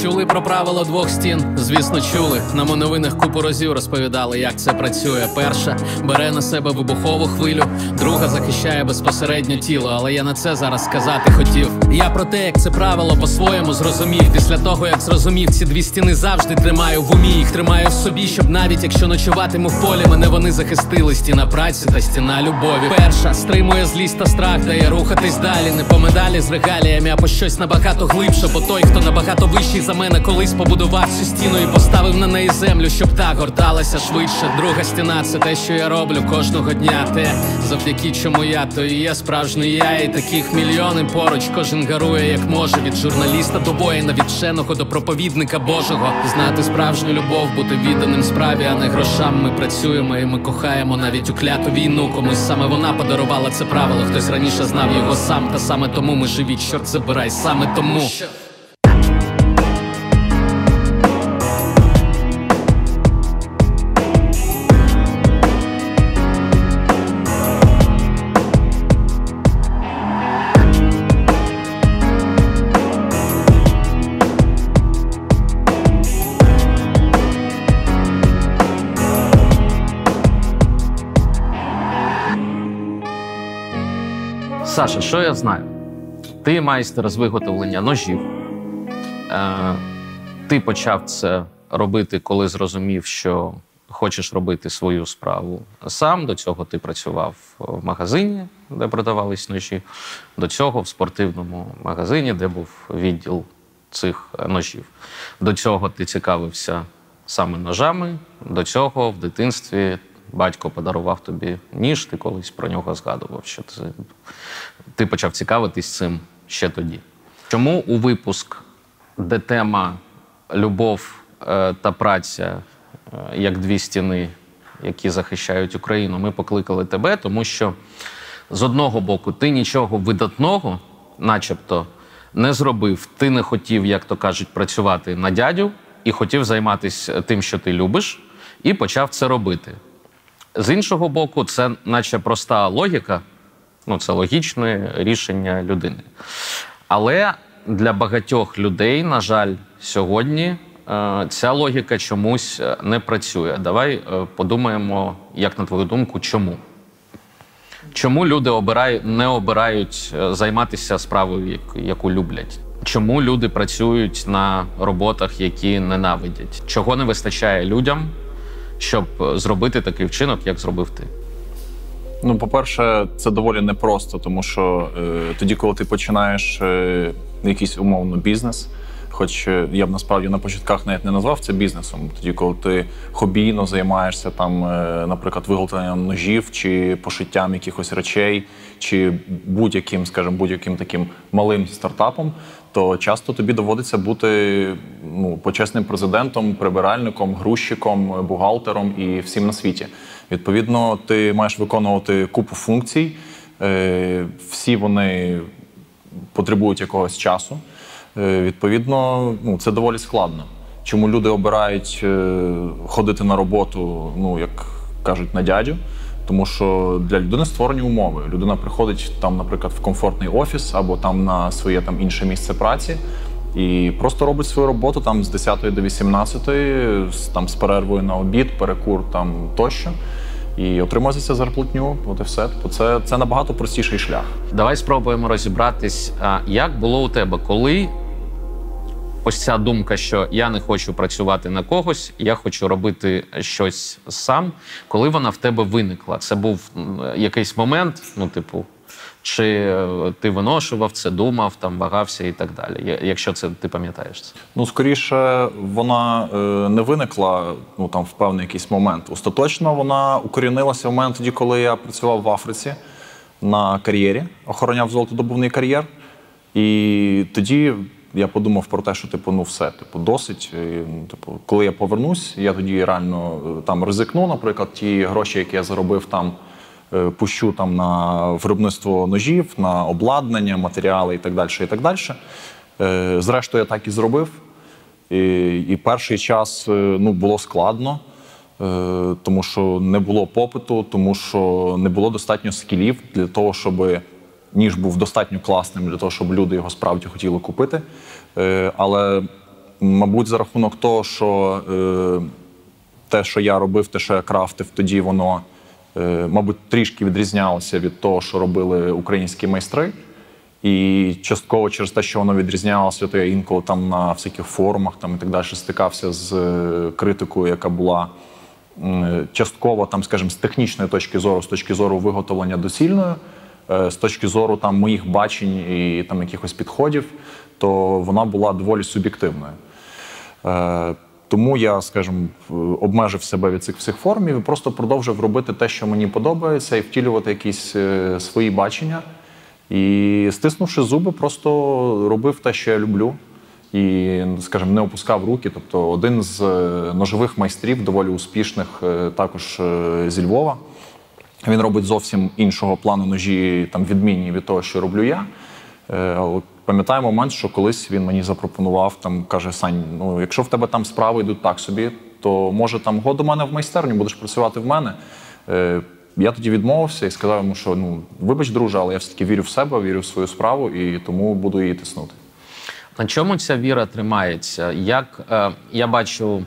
Чули про правило двох стін? Звісно, чули. Нам у новинах купу разів розповідали, як це працює. Перша бере на себе вибухову хвилю, друга захищає безпосередньо тіло. Але я на це зараз сказати хотів. Я про те, як це правило по-своєму зрозумів. Після того, як зрозумів, ці дві стіни завжди тримаю в умі. Їх тримаю в собі, щоб навіть якщо ночуватиму в полі, мене вони захистили. Стіна праці та стіна любові. Перша стримує злість та страх, дає рухатись далі. Не по медалі з регаліями, а по щось набагато глибше. Бо той, хто набагато вищий за мене, колись побудував цю стіну і поставив на неї землю, щоб та горталася швидше. Друга стіна — це те, що я роблю кожного дня. Те, завдяки чому я, то і є справжній я. І таких мільйони поруч, кожен гарує як може. Від журналіста до воїна, від вченого до проповідника Божого. Знати справжню любов, бути відданим справі, а не грошам. Ми працюємо і ми кохаємо навіть у кляту війну. Комусь саме вона подарувала це правило, хтось раніше знав його сам. Та саме тому ми живі, чорт забирай, саме тому. Саша, що я знаю? Ти майстер з виготовлення ножів. Ти почав це робити, коли зрозумів, що хочеш робити свою справу сам. До цього ти працював в магазині, де продавались ножі. До цього в спортивному магазині, де був відділ цих ножів. До цього ти цікавився саме ножами. До цього в дитинстві батько подарував тобі ніж, ти колись про нього згадував, що ти почав цікавитись цим ще тоді. Чому у випуск, де тема любов та праця як дві стіни, які захищають Україну, ми покликали тебе? Тому що, з одного боку, ти нічого видатного, начебто, не зробив. Ти не хотів, як то кажуть, працювати на дядю і хотів займатися тим, що ти любиш, і почав це робити. З іншого боку, це наче проста логіка, це логічне рішення людини. Але для багатьох людей, на жаль, сьогодні ця логіка чомусь не працює. Давай подумаємо, як на твою думку, чому? Чому люди не обирають займатися справою, яку люблять? Чому люди працюють на роботах, які ненавидять? Чого не вистачає людям, щоб зробити такий вчинок, як зробив ти? По-перше, це доволі непросто, тому що тоді, коли ти починаєш якийсь умовно бізнес, хоч я б насправді на початках навіть не назвав це бізнесом, тоді, коли ти хобійно займаєшся там, наприклад, виготовленням ножів чи пошиттям якихось речей, чи будь-яким таким малим стартапом, то часто тобі доводиться бути почесним президентом, прибиральником, грузчиком, бухгалтером і всім на світі. Відповідно, ти маєш виконувати купу функцій, всі вони потребують якогось часу. Відповідно, це доволі складно. Чому люди обирають ходити на роботу, як кажуть, на дядю? Тому що для людини створені умови. Людина приходить там, наприклад, в комфортний офіс або там на своє інше місце праці і просто робить свою роботу там з 10 до 18, там з перервою на обід, перекур тощо. І отримує за це зарплатню, от і все. Це набагато простіший шлях. Давай спробуємо розібратись, як було у тебе, коли ось ця думка, що я не хочу працювати на когось, я хочу робити щось сам, коли вона в тебе виникла? Це був якийсь момент, чи ти виношував це, думав, вагався і так далі, якщо це ти пам'ятаєш це? Скоріше, вона не виникла в певний якийсь момент. Остаточно вона укорінилася в момент тоді, коли я працював в Африці на кар'єрі, охороняв золотодобувний кар'єр. І тоді я подумав про те, що все, досить. Коли я повернусь, я тоді реально ризикну, наприклад, ті гроші, які я заробив там, пущу на виробництво ножів, на обладнання, матеріали і так далі, і так далі. Зрештою, я так і зробив. І перший час було складно, тому що не було попиту, тому що не було достатньо скілів для того, щоб ніж був достатньо класним для того, щоб люди його справді хотіли купити. Але, мабуть, за рахунок того, що те, що я робив, те, що я крафтив, тоді воно, мабуть, трішки відрізнялося від того, що робили українські майстри. І частково через те, що воно відрізнялося, то я інколи там на всяких форумах там, і так далі стикався з критикою, яка була частково, там, скажімо, з технічної точки зору, з точки зору виготовлення доцільною, з точки зору там, моїх бачень і там, якихось підходів, то вона була доволі суб'єктивною. Тому я, скажімо, обмежив себе від цих всіх формів і просто продовжив робити те, що мені подобається, і втілювати якісь свої бачення. І, стиснувши зуби, просто робив те, що я люблю. І, скажімо, не опускав руки. Тобто один з ножових майстрів, доволі успішних, також зі Львова. Він робить зовсім іншого плану ножі, там, відмінні від того, що роблю я. Пам'ятаю момент, що колись він мені запропонував, там, каже: Сань, ну, якщо в тебе там справи йдуть так собі, то може там год до мене в майстерню, будеш працювати в мене. Я тоді відмовився і сказав йому, що ну, вибач, друже, але я все-таки вірю в себе, вірю в свою справу і тому буду її тиснути. На чому ця віра тримається? Як я бачу,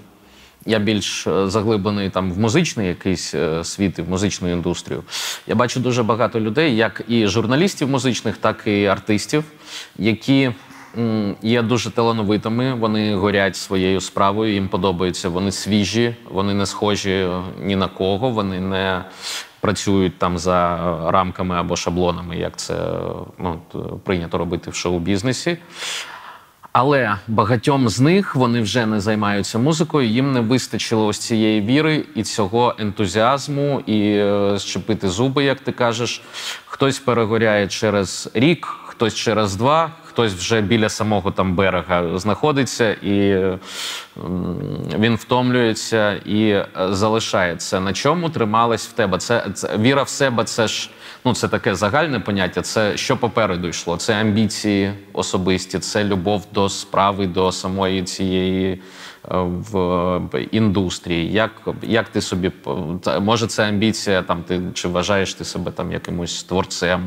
я більш заглиблений там в музичний якийсь світ і в музичну індустрію. Я бачу дуже багато людей, як і журналістів музичних, так і артистів, які є дуже талановитими, вони горять своєю справою, їм подобається, вони свіжі, вони не схожі ні на кого, вони не працюють там за рамками або шаблонами, як це прийнято робити в шоу-бізнесі. Але багатьом з них вони вже не займаються музикою, їм не вистачило ось цієї віри і цього ентузіазму, і щепити зуби, як ти кажеш. Хтось перегоряє через рік, хтось через 2, хтось вже біля самого там берега знаходиться, і він втомлюється і залишається. На чому трималась в тебе? Це віра в себе, це ж це таке загальне поняття. Це що попереду йшло? Це амбіції особисті, це любов до справи, до самої цієї в індустрії. Як ти собі, може це амбіція, там, чи вважаєш ти себе там якимось творцем,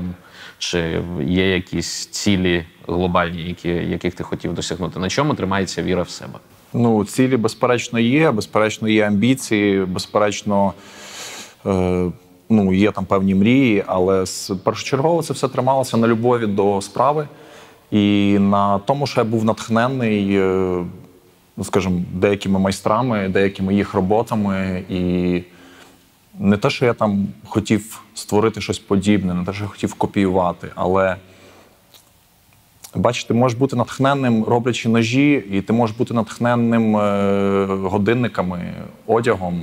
чи є якісь цілі глобальні, яких ти хотів досягнути? На чому тримається віра в себе? Ну, цілі, безперечно, є амбіції, безперечно, є там певні мрії, але першочергово це все трималося на любові до справи і на тому, що я був натхненний, скажімо, деякими майстрами, деякими їх роботами. І не те, що я там хотів створити щось подібне, не те, що я хотів копіювати, але бачиш, ти можеш бути натхненним, роблячи ножі, і ти можеш бути натхненним годинниками, одягом,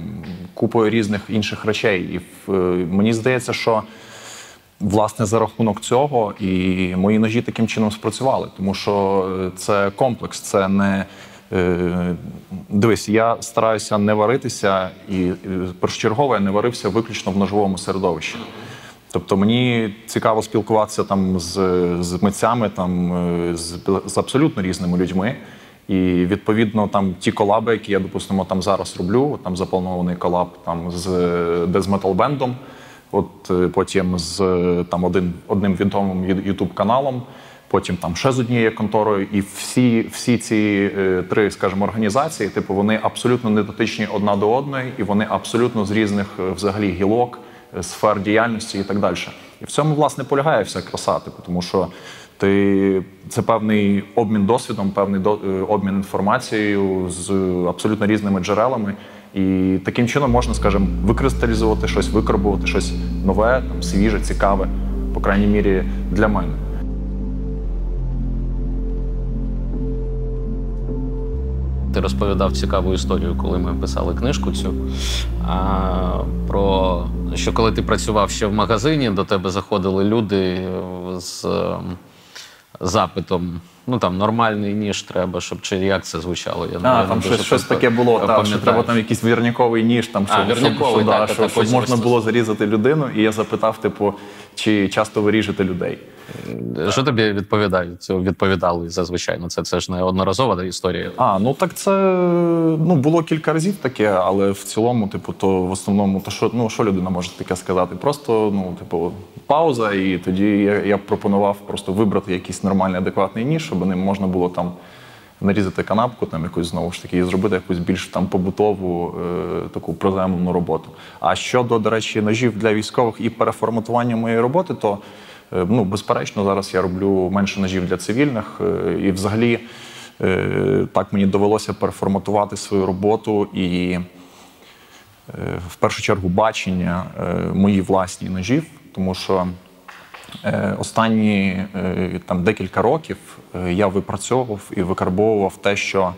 купою різних інших речей. І мені здається, що власне за рахунок цього і мої ножі таким чином спрацювали. Тому що це комплекс, це не... Дивись, я стараюся не варитися, і першочергово я не варився виключно в ножовому середовищі. Тобто мені цікаво спілкуватися там з митцями, там, з абсолютно різними людьми. І відповідно там ті колаби, які я, допустимо, там зараз роблю, там запланований колаб там з Death Metal Band, потім з там одним відомим YouTube-каналом, потім там ще з однією конторою. І всі ці 3, скажімо, організації, типу, вони абсолютно не дотичні одна до одної, і вони абсолютно з різних взагалі гілок, сфер діяльності і так далі. І в цьому, власне, полягає вся краса, тому що це певний обмін досвідом, певний обмін інформацією з абсолютно різними джерелами. І таким чином можна, скажімо, викристалізувати щось, викарбувати щось нове, там, свіже, цікаве, по крайній мірі, для мене. Ти розповідав цікаву історію, коли ми писали книжку цю, про що коли ти працював ще в магазині, до тебе заходили люди з запитом, там нормальний ніж треба, чи як це звучало? Там щось таке було, що треба там якийсь вірняковий ніж, щоб можна було зарізати людину. І я запитав, чи часто ви ріжете людей. Що тобі відповідали зазвичай? Ну, це ж не одноразова історія. Ну так це було кілька разів таке, але в цілому, то в основному, що людина може таке сказати? Просто, пауза, і тоді я пропонував просто вибрати якийсь нормальний, адекватний ніж, щоб ним можна було там нарізати канапку, якусь, знову ж таки, і зробити якусь більш побутову, таку приземлену роботу. А щодо, до речі, ножів для військових і переформатування моєї роботи, то безперечно, зараз я роблю менше ножів для цивільних. І взагалі так мені довелося переформатувати свою роботу і в першу чергу бачення мої власні ножів, тому що останні декілька років я випрацьовував і викарбовував те, що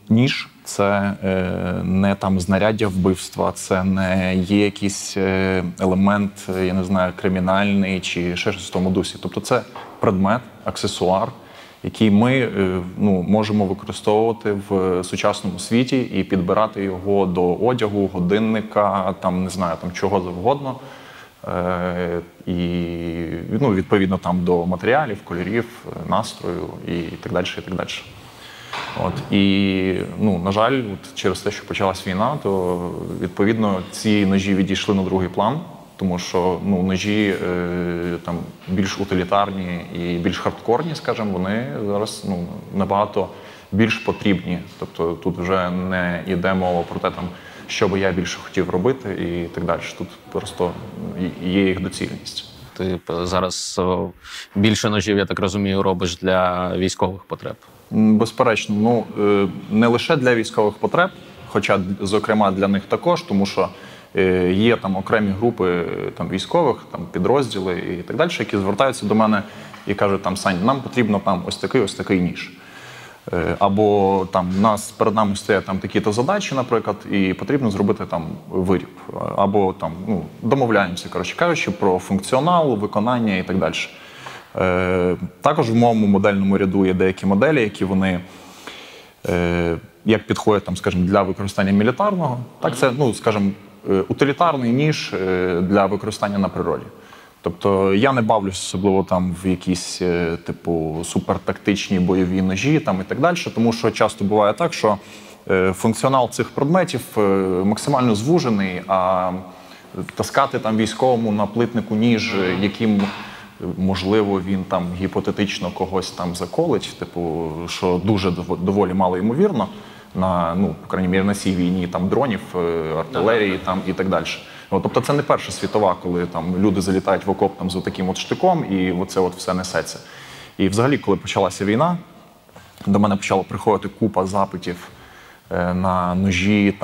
ніж – це не знаряддя вбивства, це не є якийсь елемент, я не знаю, кримінальний чи ще щось в тому дусі. Тобто це предмет, аксесуар, який ми можемо використовувати в сучасному світі і підбирати його до одягу, годинника, чого завгодно. І відповідно до матеріалів, кольорів, настрою і так далі, і так далі. І, на жаль, через те, що почалась війна, то, відповідно, ці ножі відійшли на другий план, тому що ножі більш утилітарні і більш хардкорні, скажімо, вони зараз набагато більш потрібні. Тобто тут вже не йде мова про те, що би я більше хотів робити і так далі. Тут просто є їх доцільність. Ти зараз більше ножів, я так розумію, робиш для військових потреб? Безперечно. Не лише для військових потреб, хоча, зокрема, для них також, тому що є окремі групи військових, підрозділи і так далі, які звертаються до мене і кажуть, Сань, нам потрібно ось такий ніж. Або перед нами стоять такі-то задачі, наприклад, і потрібно зробити виріб. Або домовляємося, коротше кажучи, про функціонал, виконання і так далі. Також в моєму модельному ряду є деякі моделі, які вони як підходять, скажімо, для використання мілітарного, так це, скажімо, утилітарний ніж для використання на природі. Тобто я не бавлюсь особливо в якісь супертактичні бойові ножі і так далі, тому що часто буває так, що функціонал цих предметів максимально звужений, а таскати військовому на плитнику ніж, яким, можливо, він гіпотетично когось заколить, що дуже доволі мало ймовірно, по крайній мірі на цій війні дронів, артилерії і так далі. Тобто це не Перша світова, коли люди залітають в окоп з таким штиком і оце все несеться. І взагалі, коли почалася війна, до мене почало приходити купа запитів на ножі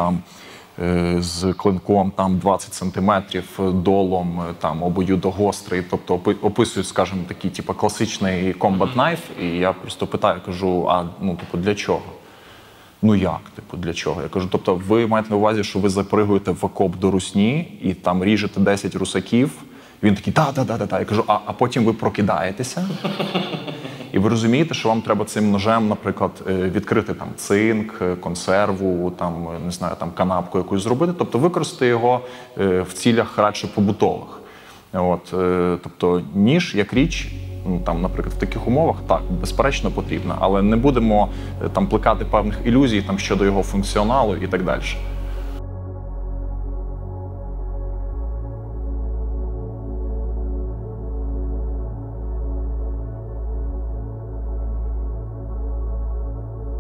з клинком 20 сантиметрів, долом, обоюдогострий, тобто описують, скажімо, такий класичний combat knife, і я просто питаю, кажу, для чого? Як, для чого? Я кажу, тобто ви маєте на увазі, що ви запригуєте в окоп до русні і ріжете 10 русаків? Він такий, та. Я кажу, а потім ви прокидаєтеся? І ви розумієте, що вам треба цим ножем, наприклад, відкрити цинк, консерву, не знаю, канапку якусь зробити, тобто використати його в цілях радше побутових. Тобто ніж як річ, наприклад, в таких умовах, так, безперечно, потрібна, але не будемо плекати певних ілюзій щодо його функціоналу і так далі.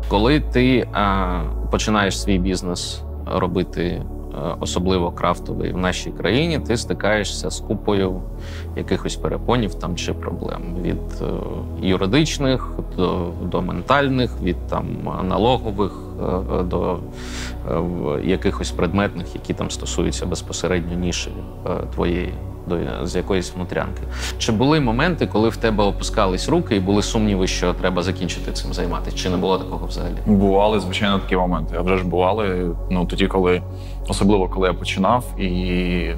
Коли ти починаєш свій бізнес робити, особливо крафтовий в нашій країні, ти стикаєшся з купою якихось перепонів чи проблем. Від юридичних до ментальних, від налогових до якихось предметних, які стосуються безпосередньо ніші твоєї, з якоїсь внутрянки. Чи були моменти, коли в тебе опускались руки і були сумніви, що треба закінчити цим займатися? Чи не було такого взагалі? Бували, звичайно, такі моменти. А вже ж бували, тоді, особливо коли я починав, і,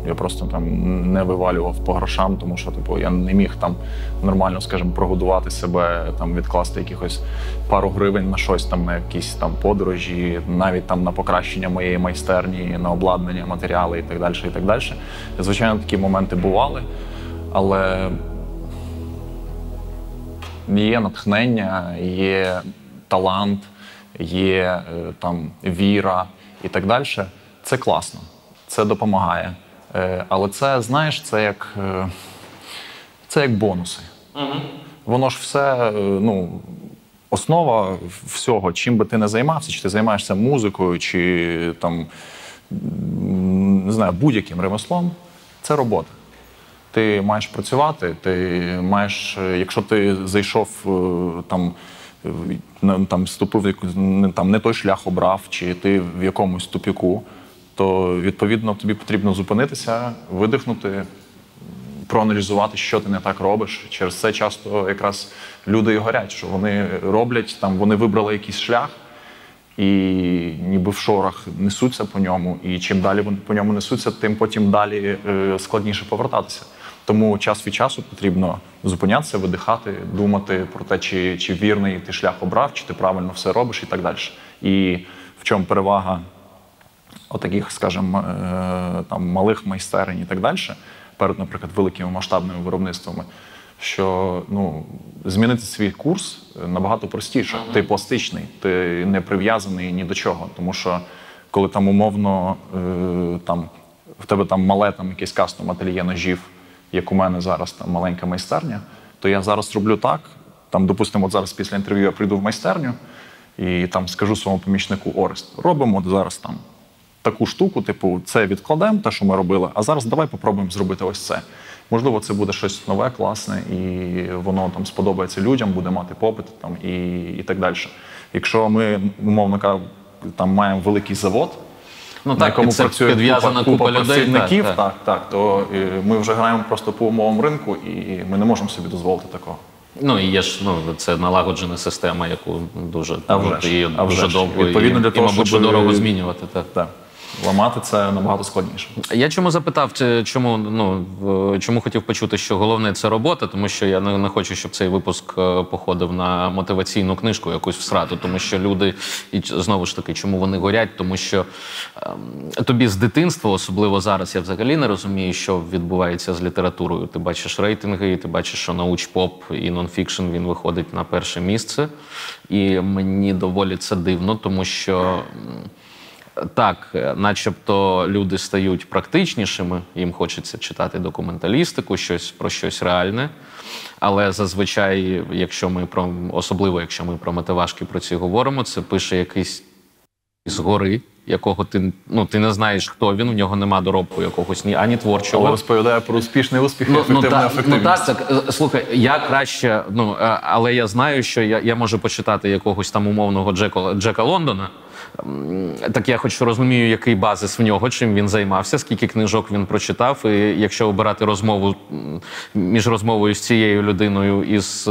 Я просто там не вивалював по грошам, тому що типу, я не міг там нормально, скажімо, прогодувати себе, там відкласти якихось пару гривень на щось, там, на якісь там подорожі, навіть там на покращення моєї майстерні, на обладнання, матеріали і так далі, і так далі. Звичайно, такі моменти бували, але є натхнення, є талант, є там віра і так далі. Це класно, це допомагає. Але це, знаєш, це як бонуси. Воно ж все, ну, основа всього, чим би ти не займався, чи ти займаєшся музикою, чи там, не знаю, будь-яким ремеслом, це робота. Ти маєш працювати, ти маєш, якщо ти зайшов там вступив, там не той шлях обрав, чи ти в якомусь тупіку, то, відповідно, тобі потрібно зупинитися, видихнути, проаналізувати, що ти не так робиш. Через це часто якраз люди і горять, що вони роблять, там, вони вибрали якийсь шлях, і ніби в шорах несуться по ньому, і чим далі вони по ньому несуться, тим потім далі складніше повертатися. Тому час від часу потрібно зупинятися, видихати, думати про те, чи вірний ти шлях обрав, чи ти правильно все робиш і так далі. І в чому перевага отаких, скажімо, там, малих майстерень і так далі, перед, наприклад, великими масштабними виробництвами, що ну, змінити свій курс набагато простіше. Ти пластичний, ти не прив'язаний ні до чого. Тому що коли там умовно в тебе там мале якесь кастом ательє ножів, як у мене зараз там маленька майстерня, то я зараз роблю так, там, допустимо, от зараз після інтерв'ю я прийду в майстерню і там скажу своєму помічнику: Орест, робимо зараз там таку штуку, типу, це відкладемо, те, що ми робили, а зараз давай попробуємо зробити ось це. Можливо, це буде щось нове, класне, і воно там сподобається людям, буде мати попит там, і так далі. Якщо ми, умовно кажучи, там маємо великий завод, ну, на якому працює купа людей, працівників, то ми вже граємо просто по умовам ринку, і ми не можемо собі дозволити такого. Ну, і є ж, це налагоджена система, яку дуже довго відповідно для того, мабуть, щоб дорого змінювати. Так. Ламати це набагато складніше. Я чому запитав, чому хотів почути, що головне – це робота, тому що я не хочу, щоб цей випуск походив на мотиваційну книжку якусь всрату, тому що люди, і знову ж таки, чому вони горять, тому що тобі з дитинства, особливо зараз, я взагалі не розумію, що відбувається з літературою. Ти бачиш рейтинги, ти бачиш, що науч-поп і нон-фікшн, він виходить на перше місце, і мені доволі це дивно, тому що так, начебто люди стають практичнішими, їм хочеться читати документалістику, про щось реальне, але зазвичай, особливо якщо ми про мотивашки про ці говоримо, це пише якийсь згори, якого ти не знаєш, хто він, у нього нема доробку якогось ані творчого. Але розповідає про успішний успіх і ефективну ефективність. Так, слухай, я краще, але я знаю, що я можу почитати якогось там умовного Джека Лондона. Так я хоч розумію, який базис в нього, чим він займався, скільки книжок він прочитав, і якщо обирати розмову між розмовою з цією людиною і з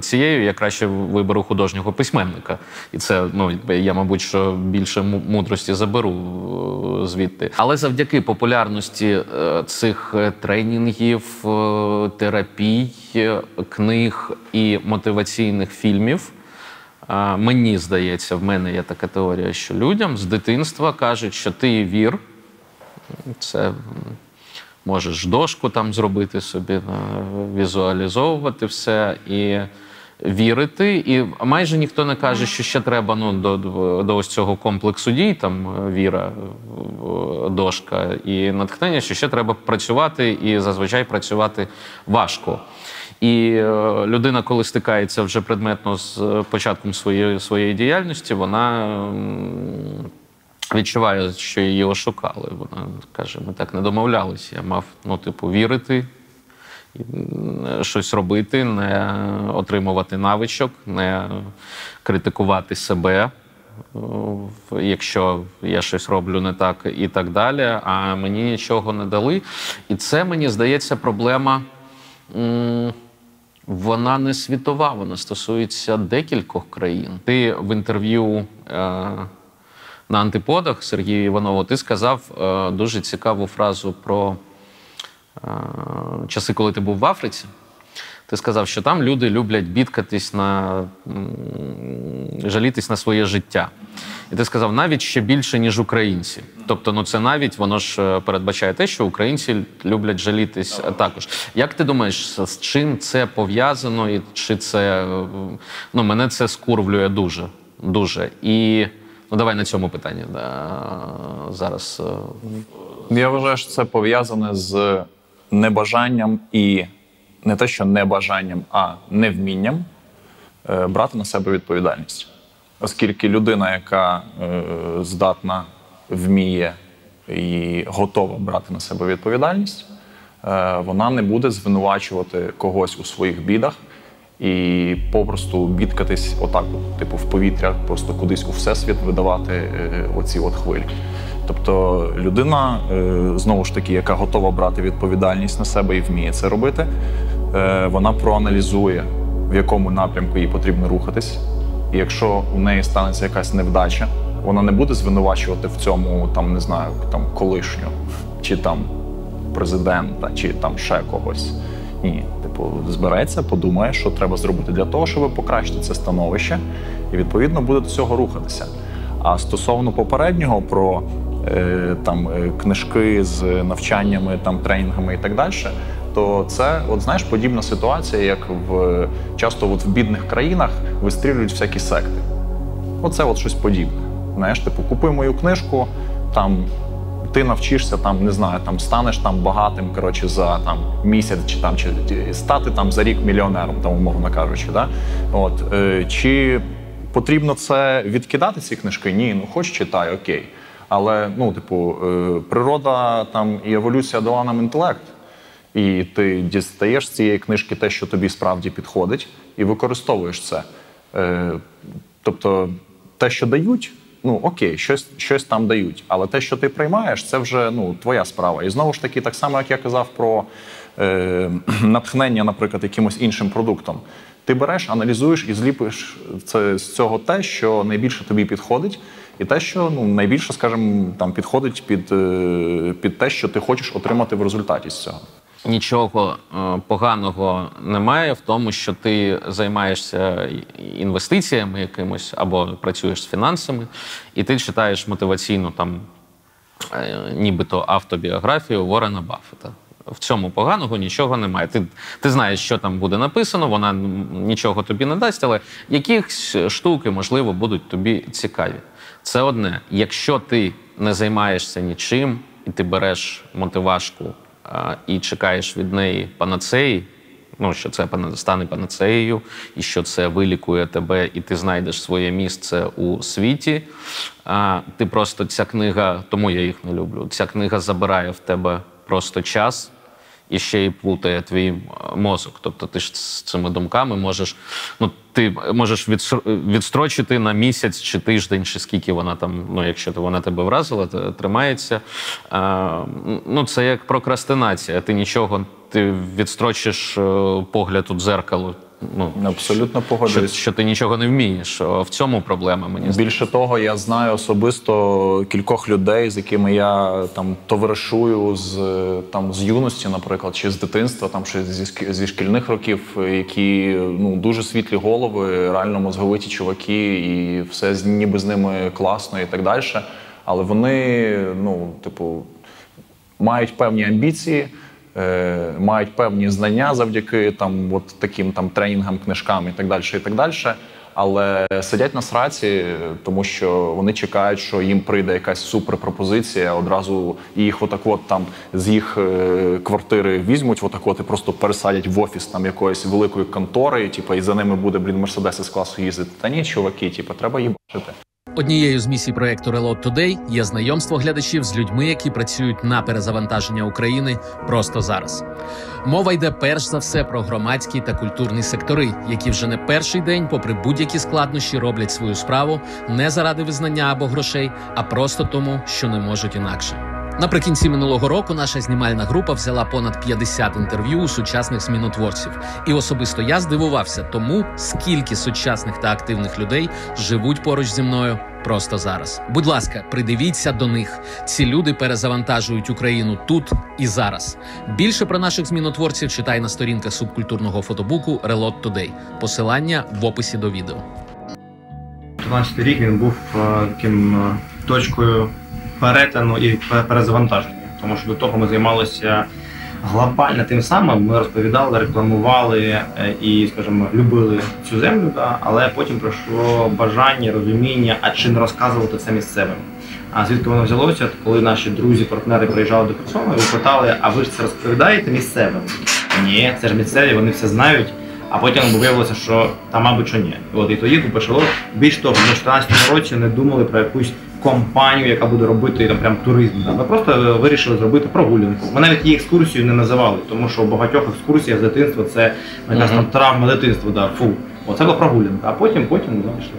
цією, я краще виберу художнього письменника. І це, я, мабуть, що більше мудрості заберу звідти. Але завдяки популярності цих тренінгів, терапій, книг і мотиваційних фільмів, мені здається, в мене є така теорія, що людям з дитинства кажуть, що ти вір, це можеш дошку там зробити собі, візуалізовувати все і вірити. І майже ніхто не каже, що ще треба до ось цього комплексу дій, там віра, дошка і натхнення, що ще треба працювати і зазвичай працювати важко. І людина, коли стикається вже предметно з початком своєї діяльності, вона відчуває, що її ошукали. Вона каже: ми так не домовлялися. Я мав, вірити, щось робити, не отримувати навичок, не критикувати себе, якщо я щось роблю не так і так далі, а мені нічого не дали. І це, мені здається, проблема... Вона не світова, вона стосується декількох країн. Ти в інтерв'ю на Антиподах Сергію Іванову, ти сказав дуже цікаву фразу про часи, коли ти був в Африці, ти сказав, що там люди люблять бідкатись жалітись на своє життя. І ти сказав, навіть ще більше, ніж українці. Тобто, це навіть, воно ж передбачає те, що українці люблять жалітись також. Як ти думаєш, з чим це пов'язано? І чи це, мене це скурвлює дуже, дуже. І, давай на цьому питанні зараз. Я вважаю, що це пов'язане з небажанням і не те, що небажанням, а невмінням брати на себе відповідальність. Оскільки людина, яка здатна, вміє і готова брати на себе відповідальність, вона не буде звинувачувати когось у своїх бідах і попросту бідкатись отак, в повітря, просто кудись у всесвіт видавати оці хвилі. Тобто людина, знову ж таки, яка готова брати відповідальність на себе і вміє це робити, вона проаналізує, в якому напрямку їй потрібно рухатись. І якщо у неї станеться якась невдача, вона не буде звинувачувати в цьому, колишню, чи президента, чи ще когось. Ні. Збереться, подумає, що треба зробити для того, щоб покращити це становище, і, відповідно, буде до цього рухатися. А стосовно попереднього, про книжки з навчаннями, тренінгами і так далі, то це, подібна ситуація, як часто в бідних країнах вистрілюють всякі секти. Оце щось подібне. Купи мою книжку, ти навчишся, станеш багатим, за місяць, чи стати за рік мільйонером, умовно кажучи. Да? Чи потрібно це відкидати, ці книжки? Ні, хоч читай, окей. Але, природа і еволюція дала нам інтелект. І ти дістаєш з цієї книжки те, що тобі справді підходить, і використовуєш це. Тобто, те, що дають, окей, щось там дають. Але те, що ти приймаєш, це вже твоя справа. І знову ж таки, так само, як я казав про натхнення, наприклад, якимось іншим продуктом. Ти береш, аналізуєш і зліпиш з цього те, що найбільше тобі підходить, і те, що найбільше, скажімо, підходить під те, що ти хочеш отримати в результаті з цього. Нічого поганого немає в тому, що ти займаєшся інвестиціями якимось або працюєш з фінансами, і ти читаєш мотиваційну нібито автобіографію Уоррена Баффета. В цьому поганого нічого немає. Ти знаєш, що там буде написано, вона нічого тобі не дасть, але якісь штуки, можливо, будуть тобі цікаві. Це одне. Якщо ти не займаєшся нічим, і ти береш мотивашку і чекаєш від неї панацеї, що це стане панацеєю, і що це вилікує тебе, і ти знайдеш своє місце у світі, ти просто, ця книга, тому я їх не люблю, ця книга забирає в тебе просто час і ще й плутає твій мозок. Тобто ти ж з цими думками можеш, ти можеш відстрочити на місяць чи тиждень, чи скільки вона якщо вона тебе вразила, тримається. Це як прокрастинація. Ти відстрочиш погляд у дзеркало. Абсолютно погоджуюсь. Що ти нічого не вмієш. В цьому проблема, мені здається. Більше того, я знаю особисто кількох людей, з якими я товаришую з юності, наприклад, чи з дитинства, чи зі шкільних років, які дуже світлі голови, реально мозговиті чуваки, і все ніби з ними класно і так далі. Але вони, мають певні амбіції, мають певні знання завдяки таким тренінгам, книжкам і так далі, але сидять на сраці, тому що вони чекають, що їм прийде якась суперпропозиція, одразу їх з їх квартири візьмуть, і просто пересадять в офіс якоїсь великої контори, і за ними буде, Мерседес з класу їздити. Та ні, чуваки, треба їбачити. Однією з місій проєкту Reload Today є знайомство глядачів з людьми, які працюють на перезавантаження України просто зараз. Мова йде перш за все про громадський та культурний сектори, які вже не перший день, попри будь-які складнощі, роблять свою справу не заради визнання або грошей, а просто тому, що не можуть інакше. Наприкінці минулого року наша знімальна група взяла понад 50 інтерв'ю у сучасних змінотворців. І особисто я здивувався тому, скільки сучасних та активних людей живуть поруч зі мною просто зараз. Будь ласка, придивіться до них. Ці люди перезавантажують Україну тут і зараз. Більше про наших змінотворців читай на сторінках субкультурного фотобуку Reload Today. Посилання в описі до відео. 2014 рік він був таким точкою перетину і перезавантаження, тому що до того ми займалися глобально тим самим, ми розповідали, рекламували і, скажімо, любили цю землю, але потім прийшло бажання, розуміння, а чи не розказувати це місцевим. А звідки воно взялося, коли наші друзі, партнери приїжджали до Херсона і питали, а ви ж це розповідаєте місцевим? Ні, це ж місцеві, вони все знають. А потім виявилося, що там, мабуть, що ні. І тоді почало. Більш того, ми в 2014 році не думали про якусь компанію, яка буде робити там прям туризм. Ми просто вирішили зробити прогулянку. Ми навіть її екскурсією не називали, тому що у багатьох екскурсіях з дитинства це якась там травма дитинства. Оце була прогулянка, а потім пішли.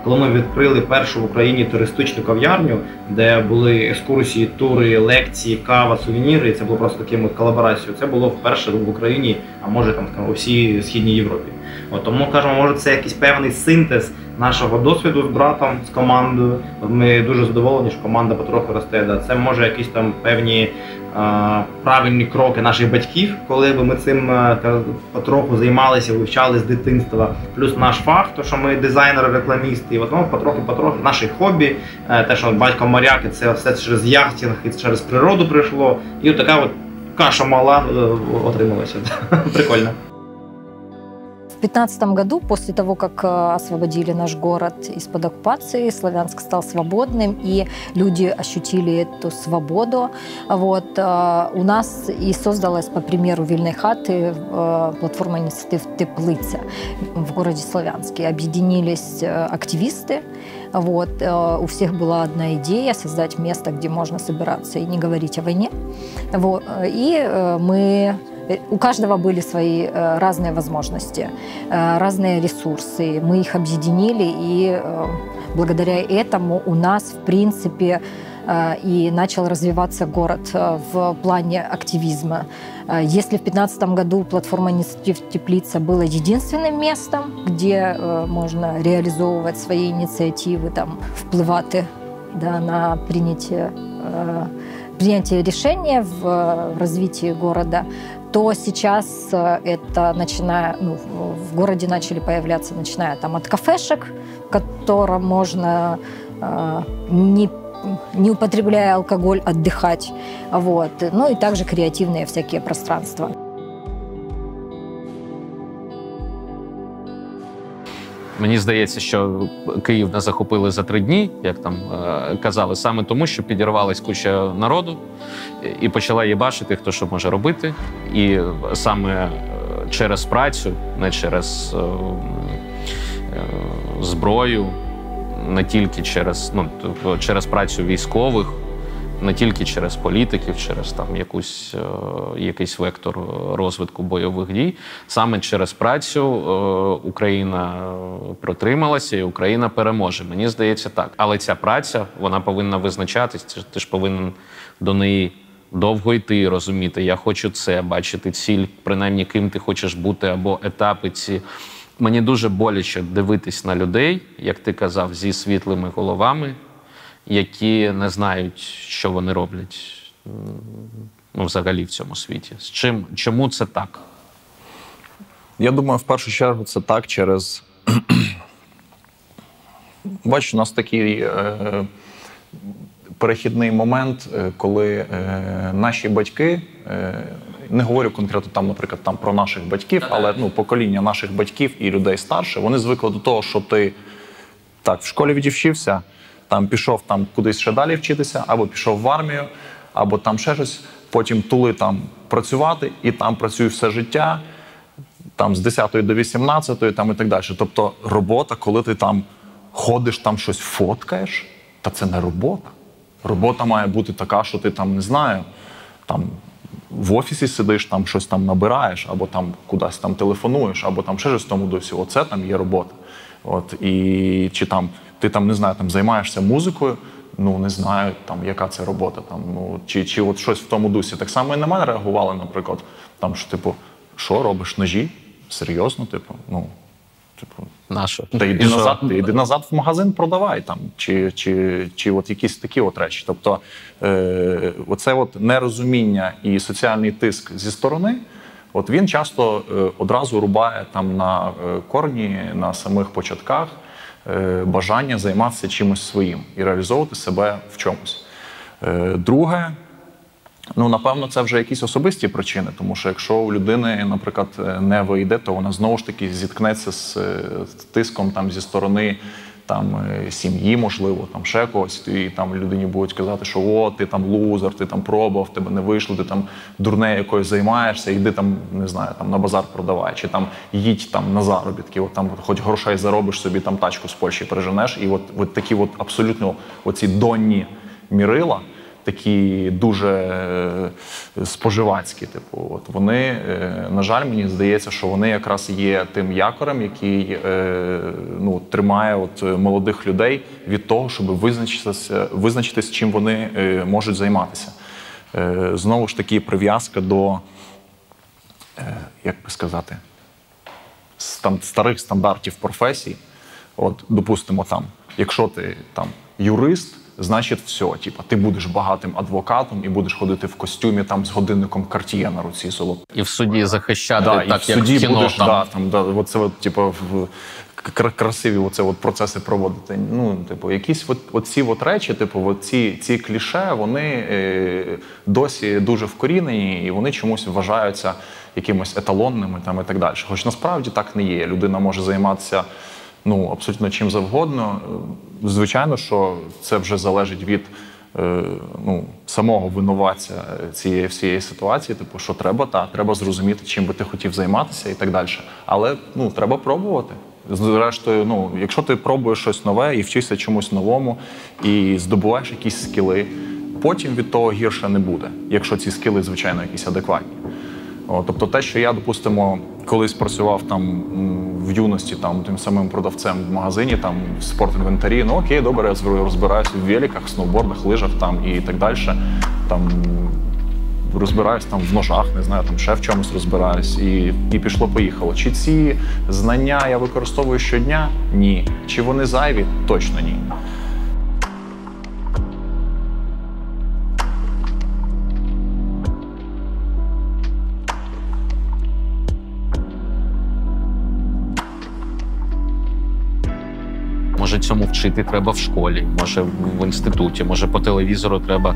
Коли ми відкрили першу в Україні туристичну кав'ярню, де були екскурсії, тури, лекції, кава, сувеніри, і це було просто таким колаборацією, це було вперше в Україні, а може там у всій Східній Європі. Тому, кажемо, може це якийсь певний синтез нашого досвіду з братом, з командою. Ми дуже задоволені, що команда потроху росте. Це може якісь там певні правильні кроки наших батьків, коли б ми цим потроху займалися, вивчали з дитинства. Плюс наш фах, то що ми дизайнери, рекламісти, і потроху наші хобі, те, що батько моряк, і це все через яхтинг, і через природу прийшло. І от така от каша мала отрималася. Прикольно. В 2015 году, после того, как освободили наш город из-под оккупации, Славянск стал свободным, и люди ощутили эту свободу. У нас и создалась, по примеру Вильной хаты, платформа инициатив «Теплиця» в городе Славянске. Объединились активисты. У всех была одна идея – создать место, где можно собираться и не говорить о войне. У каждого были свои разные возможности, разные ресурсы. Мы их объединили, и благодаря этому у нас, в принципе, и начал развиваться город в плане активизма. Если в 2015 году платформа «Инициатив Теплица» была единственным местом, где можно реализовывать свои инициативы, впливати на принятие решения в развитии города, то сейчас это в городе начали появляться, начиная от кафешек, в котором можно, не употребляя алкоголь, отдыхать, и также креативные всякие пространства. Мені здається, що Київ не захопили за 3 дні, як там казали, саме тому, що підірвалась куча народу і почала їбашити, хто що може робити. І саме через працю, не через зброю, не тільки через працю військових, не тільки через політиків, через якийсь вектор розвитку бойових дій. Саме через працю Україна протрималася і Україна переможе. Мені здається так. Але ця праця, вона повинна визначатись. Ти ж повинен до неї довго йти, розуміти. Я хочу це, бачити ціль, принаймні ким ти хочеш бути, або етапи ці. Мені дуже боляче дивитись на людей, як ти казав, зі світлими головами, які не знають, що вони роблять взагалі в цьому світі. Чому це так? Я думаю, в першу чергу це так через... Бачиш, у нас такий перехідний момент, коли наші батьки, не говорю конкретно наприклад, про наших батьків, але покоління наших батьків і людей старше, вони звикли до того, що ти в школі відівчився, пішов кудись ще далі вчитися, або пішов в армію, або ще щось, потім тули працювати, і працюй все життя, з 10 до 18 і так далі. Тобто робота, коли ти ходиш, щось фоткаєш, це не робота. Робота має бути така, що ти не знаю, в офісі сидиш, щось набираєш, або кудись телефонуєш, або ще щось в тому досі. Оце є робота. І чи ти не знаю, займаєшся музикою, ну, не знаю, там, яка це робота, там, ну, чи от щось в тому дусі. Так само і на мене реагували, наприклад, там, що, типу, що робиш, ножі? Серйозно, типу, ну, типу, Нащо? та йди назад в магазин, продавай там, чи от якісь такі от речі. Тобто оце от нерозуміння і соціальний тиск зі сторони, от він часто одразу рубає там на корні, на самих початках бажання займатися чимось своїм і реалізовувати себе в чомусь. Друге, ну, напевно, це вже якісь особисті причини, тому що якщо у людини, наприклад, не вийде, то вона знову ж таки зіткнеться з тиском там, зі сторони там, сім'ї, можливо, там, ще когось, і там людині будуть казати, що о, ти там лузер, ти там пробував, тебе не вийшло, ти там дурне якоюсь займаєшся, йди там, не знаю, там, на базар продавай, чи там їдь там, на заробітки, от, там, хоч грошей заробиш собі, там тачку з Польщі переженеш, і от такі от абсолютно оці донні мірила, такі дуже споживацькі, типу, от вони, на жаль, мені здається, що вони якраз є тим якорем, який ну, тримає от молодих людей від того, щоб визначитись, чим вони можуть займатися. Знову ж таки, прив'язка до, як би сказати, старих стандартів професій. От, допустимо, там, якщо ти там юрист, значить все, типа, ти будеш багатим адвокатом і будеш ходити в костюмі там з годинником Cartier на руці золотим. І в суді захищати, да, так, і в як суді в кіно. будеш, Там. да, там, да, оце от, типу, красиві оце от процеси проводити. Ну, типу, якісь оці от речі, типу, ці кліше, вони досі дуже вкорінені, і вони чомусь вважаються якимось еталонними там, і так далі. Хоч насправді так не є. Людина може займатися ну, абсолютно чим завгодно. Звичайно, що це вже залежить від ну, самого винуватця цієї всієї ситуації, типу, що треба зрозуміти, чим би ти хотів займатися і так далі. Але ну, треба пробувати. Зрештою, ну, якщо ти пробуєш щось нове і вчишся чомусь новому, і здобуваєш якісь скіли, потім від того гірше не буде, якщо ці скіли, звичайно, якісь адекватні. Тобто те, що я, допустимо, колись працював там в юності там, тим самим продавцем в магазині, там, в спортінвентарі, ну окей, добре, я розбираюся в великах, сноубордах, лижах там, і так далі. Там, розбираюсь там, в ножах, не знаю, там, ще в чомусь розбираюсь, і пішло-поїхало. Чи ці знання я використовую щодня? Ні. Чи вони зайві? Точно ні. Може, цьому вчити треба в школі, може в інституті, може по телевізору треба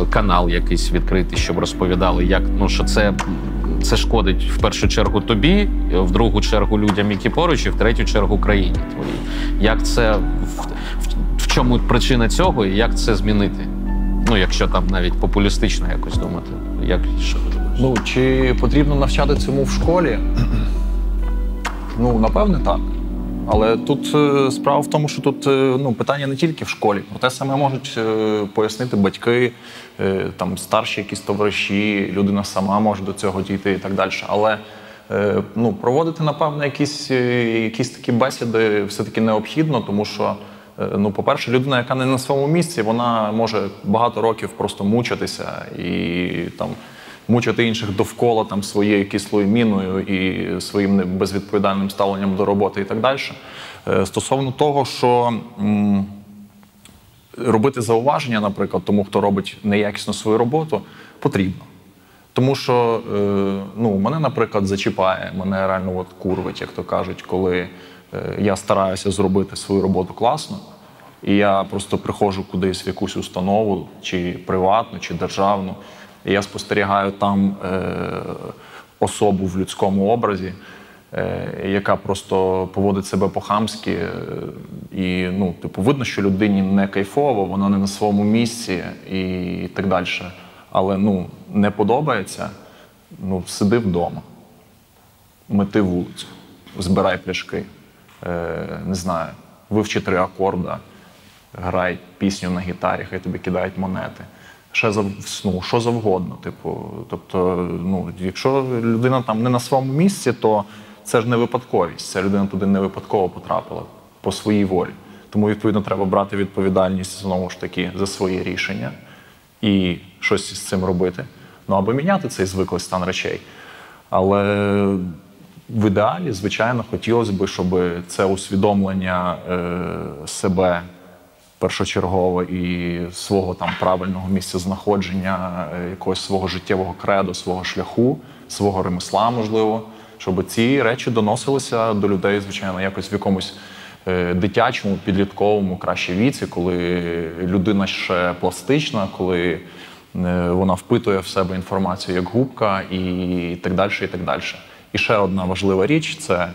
канал якийсь відкрити, щоб розповідали, як, ну, що це шкодить в першу чергу тобі, в другу чергу людям, які поруч, і в третю чергу країні твоїй. Як це, в чому причина цього і як це змінити? Ну, якщо там навіть популістично якось думати. Що ти думаєш? Ну, чи потрібно навчати цьому в школі? Ну, напевне, так. Але тут справа в тому, що тут ну, питання не тільки в школі. Про те саме можуть пояснити батьки, там, старші якісь товариші, людина сама може до цього дійти і так далі. Але ну, проводити, напевно, якісь такі бесіди все-таки необхідно, тому що, ну, по-перше, людина, яка не на своєму місці, вона може багато років просто мучитися і там, мучити інших довкола там, своєю кислою міною і своїм безвідповідальним ставленням до роботи і так далі. Стосовно того, що робити зауваження, наприклад, тому, хто робить неякісно свою роботу, потрібно. Тому що ну, мене, наприклад, зачіпає, мене реально от курвить, як то кажуть, коли я стараюся зробити свою роботу класно, і я просто приходжу кудись в якусь установу, чи приватну, чи державну, і я спостерігаю там особу в людському образі, яка просто поводить себе по-хамськи. І, ну, типу, видно, що людині не кайфово, вона не на своєму місці і так далі. Але, ну, не подобається, ну, сиди вдома, мети вулицю, збирай пляшки, не знаю, вивчи 3 акорда, грай пісню на гітарі, хай тобі кидають монети. Ну, що завгодно. Типу, тобто, ну, якщо людина там не на своєму місці, то це ж не випадковість. Ця людина туди не випадково потрапила по своїй волі. Тому, відповідно, треба брати відповідальність, знову ж таки, за свої рішення і щось з цим робити. Ну, або міняти цей звиклий стан речей. Але в ідеалі, звичайно, хотілося б, щоб це усвідомлення себе першочергове і свого там правильного місця знаходження, якогось свого життєвого кредо, свого шляху, свого ремесла, можливо, щоб ці речі доносилися до людей, звичайно, якось в якомусь дитячому, підлітковому, краще віці, коли людина ще пластична, коли вона впитує в себе інформацію як губка і так далі, і так далі. І ще одна важлива річ – це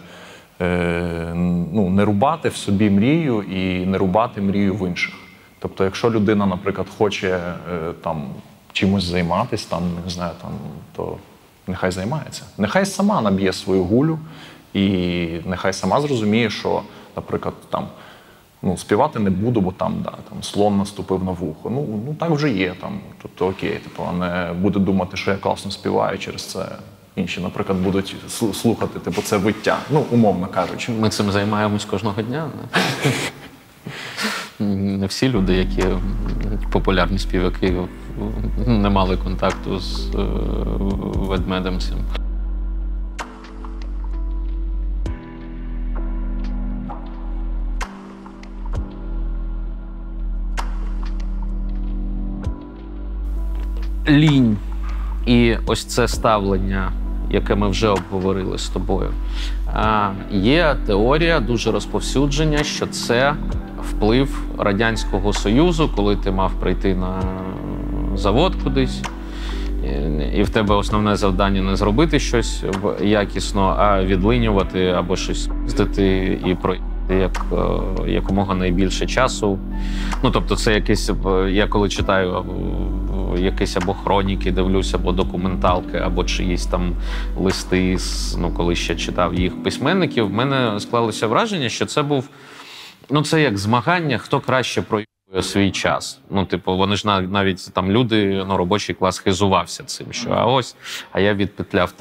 не рубати в собі мрію і не рубати мрію в інших. Тобто, якщо людина, наприклад, хоче там чимось займатися, там, не знаю, там, то нехай займається. Нехай сама наб'є свою гулю і нехай сама зрозуміє, що, наприклад, там, співати не буду, бо там слон наступив на вухо. Ну так вже є. Тобто окей, а не буде думати, що я класно співаю, через це інші, наприклад, будуть слухати, це виття. Умовно кажучи. Ми цим займаємось кожного дня. Не всі люди, які популярні співаки, не мали контакту з ведмедем цим. Лінь і ось це ставлення, яке ми вже обговорили з тобою. Є теорія дуже розповсюдження, що це вплив Радянського Союзу, коли ти мав прийти на завод кудись, і в тебе основне завдання не зробити щось якісно, а відлинювати або щось здати і пройти якомога найбільше часу. Тобто це якесь, я коли читаю якісь або хроніки, дивлюся, або документалки, або чиїсь там листи, коли ще читав їх письменників, в мене склалося враження, що це був, це як змагання, хто краще проявляє свій час. Вони ж навіть там люди, робочий клас хизувався цим, що а я відпетляв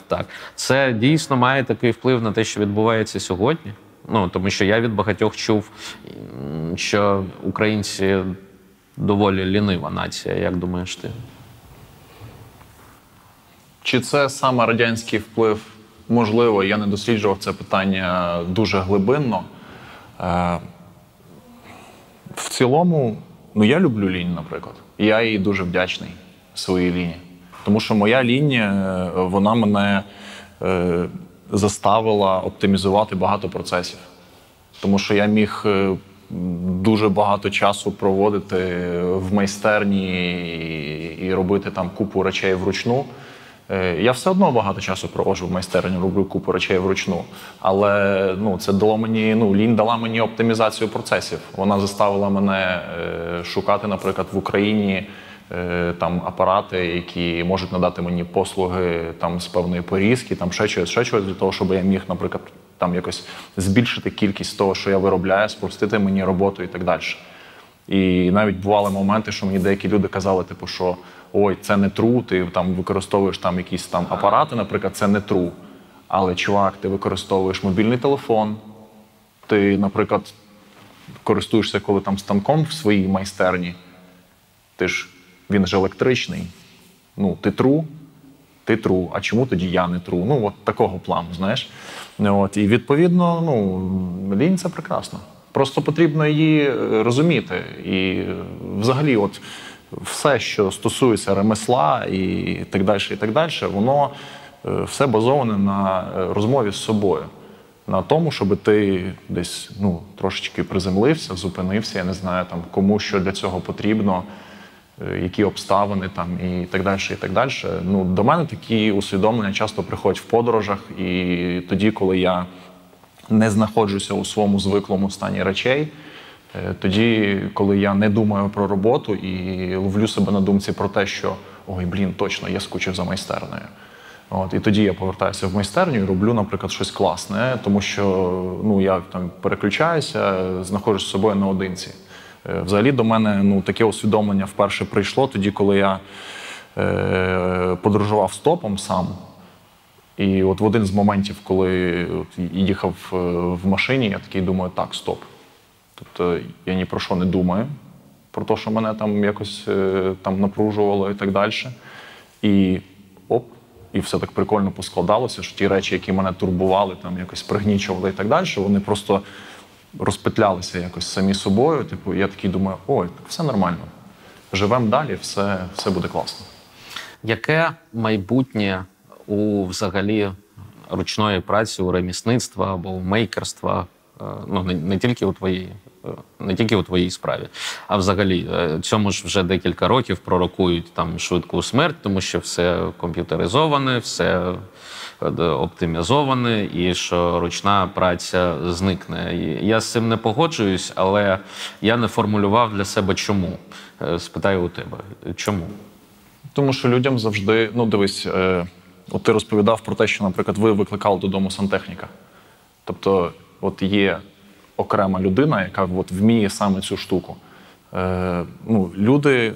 так. Це дійсно має такий вплив на те, що відбувається сьогодні. Тому що я від багатьох чув, що українці доволі лінива нація. Як думаєш ти? Чи це саме радянський вплив? Можливо, я не досліджував це питання дуже глибинно. В цілому, я люблю лінь, наприклад. І я їй дуже вдячний, своїй ліні. Тому що моя лінь, вона мене заставила оптимізувати багато процесів. Тому що я міг дуже багато часу проводити в майстерні і робити там купу речей вручну. Я все одно багато часу проводжу в майстерні, роблю купу речей вручну. Але це дало мені, лінь дала мені оптимізацію процесів. Вона заставила мене шукати, наприклад, в Україні там апарати, які можуть надати мені послуги там з певної порізки, там ще щось для того, щоб я міг, наприклад, там якось збільшити кількість того, що я виробляю, спростити мені роботу і так далі. І навіть бували моменти, що мені деякі люди казали, що ой, це не true, ти там використовуєш там якісь там апарати, наприклад, це не true. Але, чувак, ти використовуєш мобільний телефон, ти, наприклад, користуєшся коли там станком в своїй майстерні, він ж електричний. Ти true, а чому тоді я не true? Такого плану, знаєш. І відповідно, лінь – це прекрасно. Просто потрібно її розуміти. І взагалі, все, що стосується ремесла і так далі, воно все базоване на розмові з собою. На тому, щоб ти десь трошечки приземлився, зупинився, я не знаю, там, кому що для цього потрібно, які обставини там, і так далі, і так далі. До мене такі усвідомлення часто приходять в подорожах, і тоді, коли я не знаходжуся у своєму звиклому стані речей, тоді, коли я не думаю про роботу і ловлю себе на думці про те, що ой, точно, я скучив за майстернею. І тоді я повертаюся в майстерню і роблю, наприклад, щось класне, тому що я там переключаюся, знаходжусь з собою наодинці. Взагалі до мене таке усвідомлення вперше прийшло тоді, коли я подорожував стопом сам. І в один з моментів, коли їхав в машині, я такий думаю, так, стоп. Тобто я ні про що не думаю, про те, що мене там якось там напружувало і так далі. І і все так прикольно поскладалося, що ті речі, які мене турбували, там якось пригнічували і так далі, вони просто розпетлялися якось самі собою. Типу, я такий думаю, ой, все нормально, живемо далі, все буде класно. Яке майбутнє у взагалі ручної праці, у ремісництва або у мейкерства, ну не тільки у твоїй справі, а взагалі цьому ж вже декілька років пророкують там швидку смерть, тому що все комп'ютеризоване, все оптимізоване і що ручна праця зникне. І я з цим не погоджуюсь, але я не формулював для себе чому. Спитаю у тебе, чому? Тому що людям завжди, ну дивись, от ти розповідав про те, що, наприклад, ви викликали додому сантехніка. Тобто, от є окрема людина, яка от вміє саме цю штуку. Ну, люди,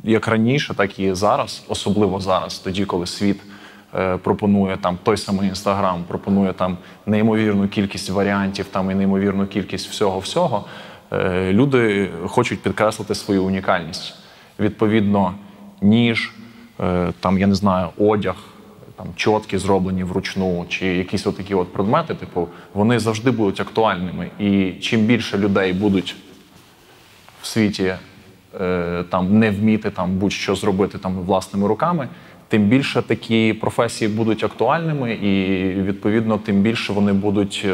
як раніше, так і зараз, особливо зараз, тоді, коли світ пропонує там той самий Інстаграм, пропонує там неймовірну кількість варіантів, там і неймовірну кількість всього-всього, люди хочуть підкреслити свою унікальність. Відповідно, ніж, там, я не знаю, одяг, там, чотки зроблені вручну, чи якісь отакі от предмети, типу, вони завжди будуть актуальними. І чим більше людей будуть в світі там, не вміти там, будь-що зробити там, власними руками, тим більше такі професії будуть актуальними і, відповідно, тим більше вони будуть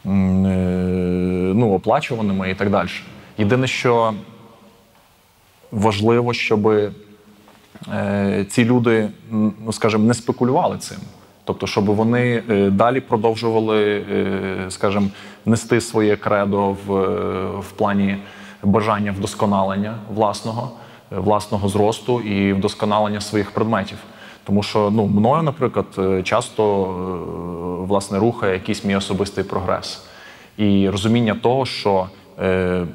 ну, оплачуваними і так далі. Єдине, що важливо, щоб ці люди, ну, скажімо, не спекулювали цим. Тобто, щоб вони далі продовжували, скажімо, нести своє кредо в плані бажання вдосконалення власного зросту і вдосконалення своїх предметів. Тому що, ну, мною, наприклад, часто, власне, рухає якийсь мій особистий прогрес. І розуміння того, що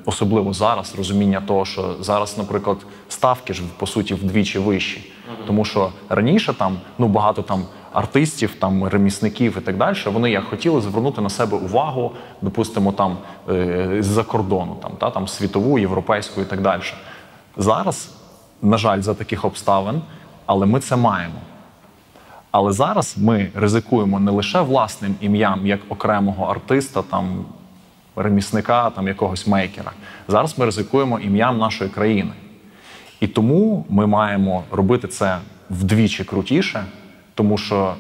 особливо зараз, розуміння того, що зараз, наприклад, ставки ж, по суті, вдвічі вищі. Тому що раніше там, ну, багато там артистів, там, ремісників і так далі, вони як хотіли звернути на себе увагу, допустимо, там, з-за кордону, там, світову, європейську і так далі. Зараз, на жаль, за таких обставин, але ми це маємо. Але зараз ми ризикуємо не лише власним ім'ям, як окремого артиста, там, ремісника, там, якогось мейкера. Зараз ми ризикуємо ім'ям нашої країни. І тому ми маємо робити це вдвічі крутіше, тому що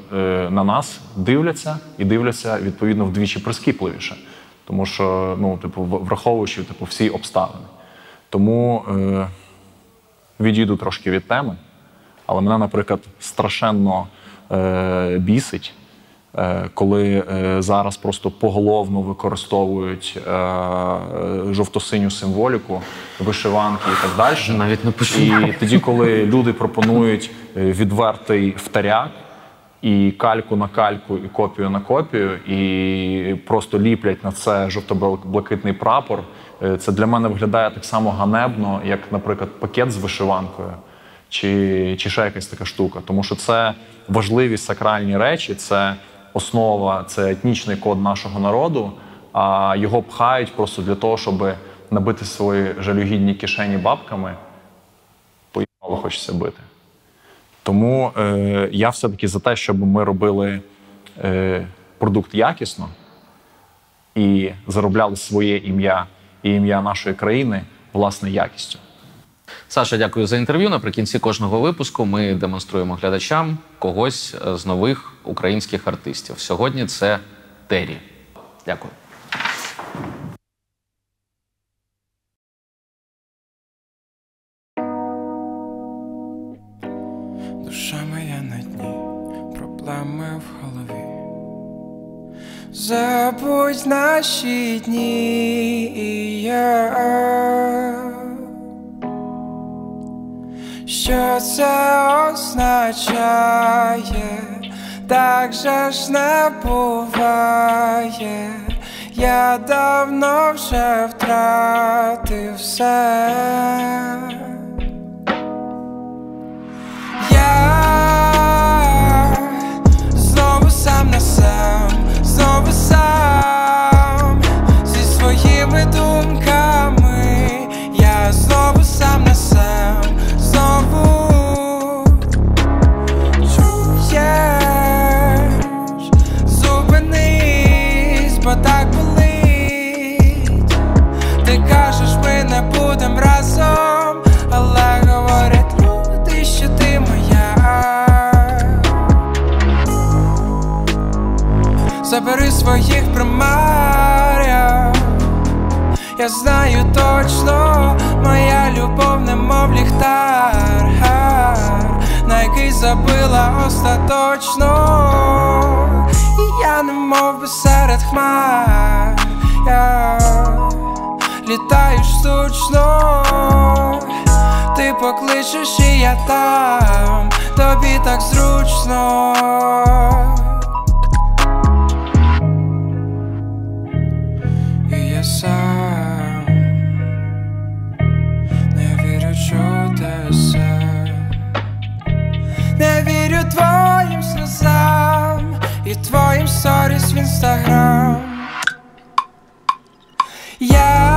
на нас дивляться, і дивляться, відповідно, вдвічі прискіпливіше. Тому що, ну, типу, враховуючи, типу, всі обставини. Тому відійду трошки від теми, але мене, наприклад, страшенно бісить, коли зараз просто поголовно використовують жовто-синю символіку, вишиванки і так далі. Навіть не почув. І тоді, коли люди пропонують відвертий вторяк, і кальку на кальку, і копію на копію, і просто ліплять на це жовто-блакитний прапор, це для мене виглядає так само ганебно, як, наприклад, пакет з вишиванкою, чи ще якась така штука. Тому що це важливі сакральні речі, це основа, це етнічний код нашого народу, а його пхають просто для того, щоб набити свої жалюгідні кишені бабками. Поїбало хочеться бити. Тому я все-таки за те, щоб ми робили продукт якісно і заробляли своє ім'я і ім'я нашої країни, власне, якістю. Саша, дякую за інтерв'ю. Наприкінці кожного випуску ми демонструємо глядачам когось з нових українських артистів. Сьогодні це Террі. Дякую. Душа моя на дні, проблеми в голові. Забудь наші дні і я. Що це означає? Так же ж не буває. Я давно вже втратив все. Я знову сам на сам, знову сам зі своїм забери своїх примарів. Я знаю точно, моя любов немов ліхтар, на який забила остаточно. І я немов би серед хмар, літаю штучно. Ти покличеш і я там, тобі так зручно. І я сам не вірю чудесам, не вірю твоїм сльозам і твоїм сторіс в інстаграм. Я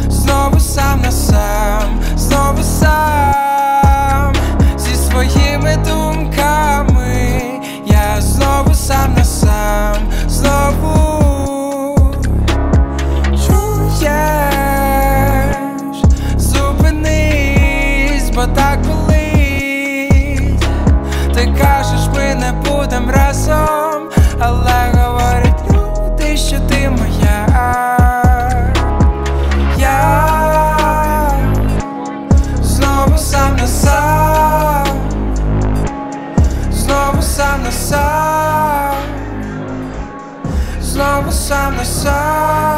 знову сам на сам, знову сам зі своїми думками. Я знову сам на сам, знову. Чуєш? Зупинись, бо так болить. Ти кажеш, ми не будем разом, але говорять люди, що ти моя. Я знову сам на сам, знову сам на сам, знову сам на сам.